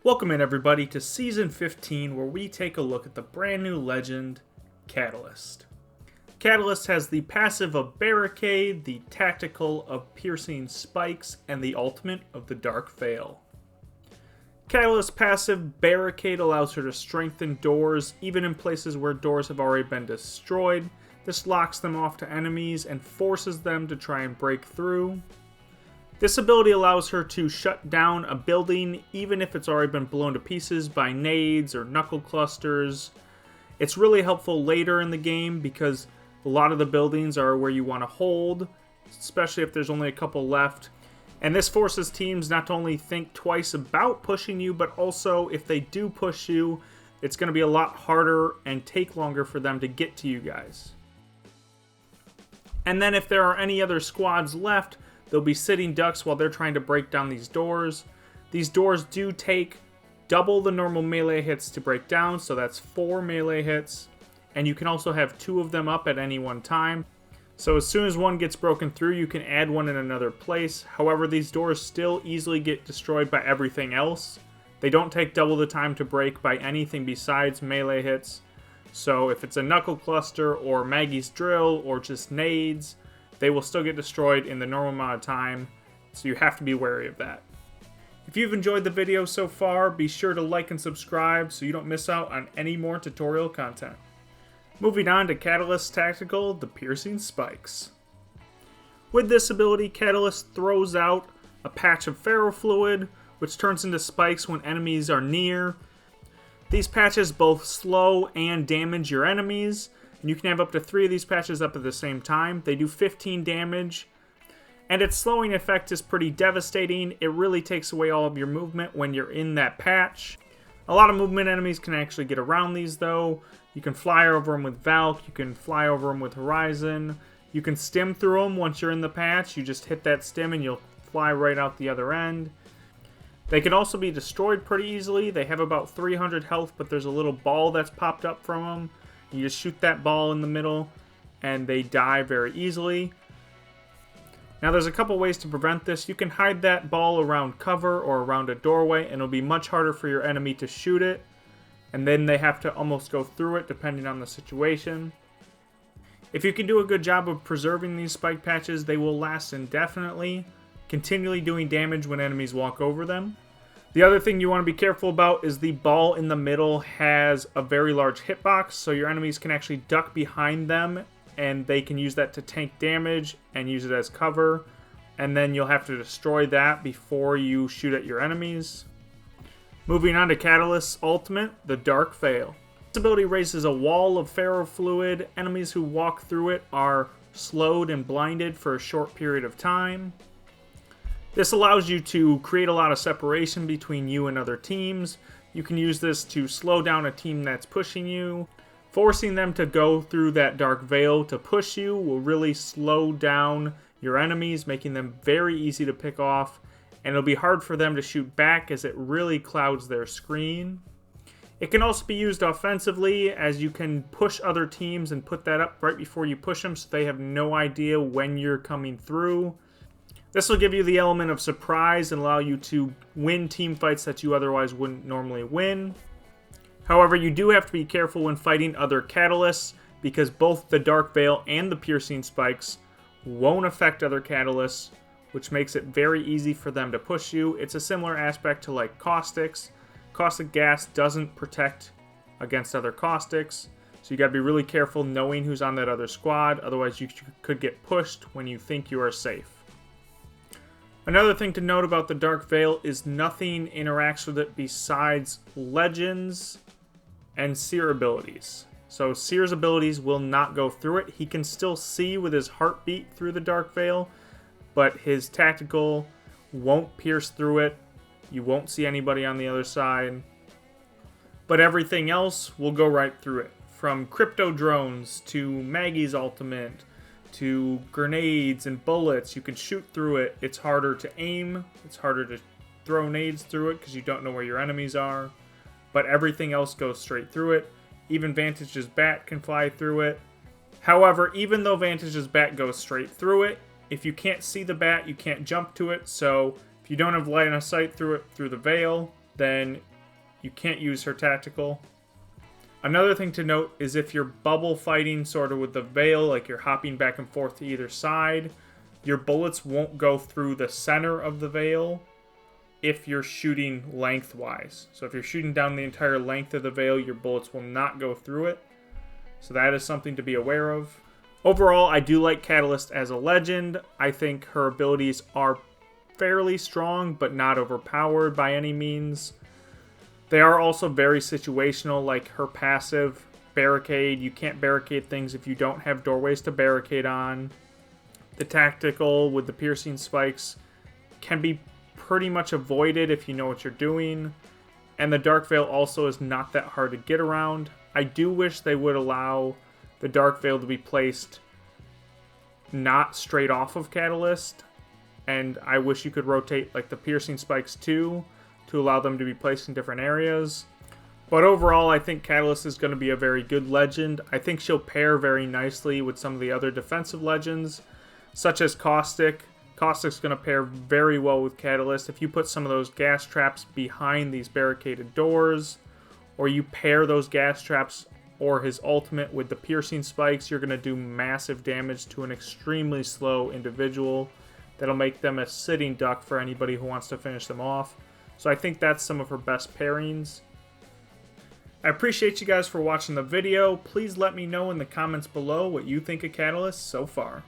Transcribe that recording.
Welcome in everybody to Season 15, where we take a look at the brand new legend, Catalyst. Catalyst has the passive of Barricade, the tactical of Piercing Spikes, and the ultimate of the Dark Veil. Catalyst passive Barricade allows her to strengthen doors, even in places where doors have already been destroyed. This locks them off to enemies and forces them to try and break through. This ability allows her to shut down a building even if it's already been blown to pieces by nades or knuckle clusters. It's really helpful later in the game because a lot of the buildings are where you want to hold, especially if there's only a couple left. And this forces teams not to only think twice about pushing you, but also if they do push you, it's going to be a lot harder and take longer for them to get to you guys. And then if there are any other squads left, they'll be sitting ducks while they're trying to break down these doors. These doors do take double the normal melee hits to break down, so that's 4 melee hits. And you can also have 2 of them up at any one time. So as soon as one gets broken through, you can add one in another place. However, these doors still easily get destroyed by everything else. They don't take double the time to break by anything besides melee hits. So if it's a knuckle cluster or Maggie's drill or just nades, they will still get destroyed in the normal amount of time, so you have to be wary of that. If you've enjoyed the video so far, be sure to like and subscribe so you don't miss out on any more tutorial content. Moving on to Catalyst Tactical, the Piercing Spikes. With this ability, Catalyst throws out a patch of ferrofluid, which turns into spikes when enemies are near. These patches both slow and damage your enemies, and you can have up to 3 of these patches up at the same time. They do 15 damage, and its slowing effect is pretty devastating. It really takes away all of your movement when you're in that patch. A lot of movement enemies can actually get around these though. You can fly over them with Valk, you can fly over them with Horizon, you can stim through them once you're in the patch. You just hit that stim and you'll fly right out the other end. They can also be destroyed pretty easily. They have about 300 health, but there's a little ball that's popped up from them. You just shoot that ball in the middle, and they die very easily. Now there's a couple ways to prevent this. You can hide that ball around cover or around a doorway, and it'll be much harder for your enemy to shoot it. And then they have to almost go through it, depending on the situation. If you can do a good job of preserving these spike patches, they will last indefinitely, continually doing damage when enemies walk over them. The other thing you want to be careful about is the ball in the middle has a very large hitbox, so your enemies can actually duck behind them, and they can use that to tank damage and use it as cover, and then you'll have to destroy that before you shoot at your enemies. Moving on to Catalyst's ultimate, the Dark Veil. This ability raises a wall of ferrofluid. Enemies who walk through it are slowed and blinded for a short period of time. This allows you to create a lot of separation between you and other teams. You can use this to slow down a team that's pushing you. Forcing them to go through that Dark Veil to push you will really slow down your enemies, making them very easy to pick off. And it'll be hard for them to shoot back as it really clouds their screen. It can also be used offensively, as you can push other teams and put that up right before you push them so they have no idea when you're coming through. This will give you the element of surprise and allow you to win team fights that you otherwise wouldn't normally win. However, you do have to be careful when fighting other catalysts, because both the Dark Veil and the Piercing Spikes won't affect other catalysts, which makes it very easy for them to push you. It's a similar aspect to like caustics. Caustic gas doesn't protect against other caustics, so you got to be really careful knowing who's on that other squad, otherwise you could get pushed when you think you are safe. Another thing to note about the Dark Veil is nothing interacts with it besides legends and Seer abilities. So Seer's abilities will not go through it. He can still see with his heartbeat through the Dark Veil, but his tactical won't pierce through it. You won't see anybody on the other side. But everything else will go right through it. From crypto drones to Maggie's ultimate, to grenades and bullets, you can shoot through it. It's harder to aim, it's harder to throw nades through it because you don't know where your enemies are, but everything else goes straight through it. Even Vantage's bat can fly through it. However, even though Vantage's bat goes straight through it, if you can't see the bat, you can't jump to it, so if you don't have line of sight through it through the veil, then you can't use her tactical. Another thing to note is if you're bubble fighting sort of with the Veil, like you're hopping back and forth to either side, your bullets won't go through the center of the Veil if you're shooting lengthwise. So if you're shooting down the entire length of the Veil, your bullets will not go through it. So that is something to be aware of. Overall, I do like Catalyst as a legend. I think her abilities are fairly strong, but not overpowered by any means. They are also very situational, like her passive, Barricade. You can't barricade things if you don't have doorways to barricade on. The tactical with the piercing spikes can be pretty much avoided if you know what you're doing. And the Dark Veil also is not that hard to get around. I do wish they would allow the Dark Veil to be placed not straight off of Catalyst. And I wish you could rotate like the piercing spikes too, to allow them to be placed in different areas. But overall, I think Catalyst is going to be a very good legend. I think she'll pair very nicely with some of the other defensive legends, such as Caustic. Caustic's going to pair very well with Catalyst. If you put some of those gas traps behind these barricaded doors, or you pair those gas traps or his ultimate with the piercing spikes, you're going to do massive damage to an extremely slow individual. That'll make them a sitting duck for anybody who wants to finish them off. So I think that's some of her best pairings. I appreciate you guys for watching the video. Please let me know in the comments below what you think of Catalyst so far.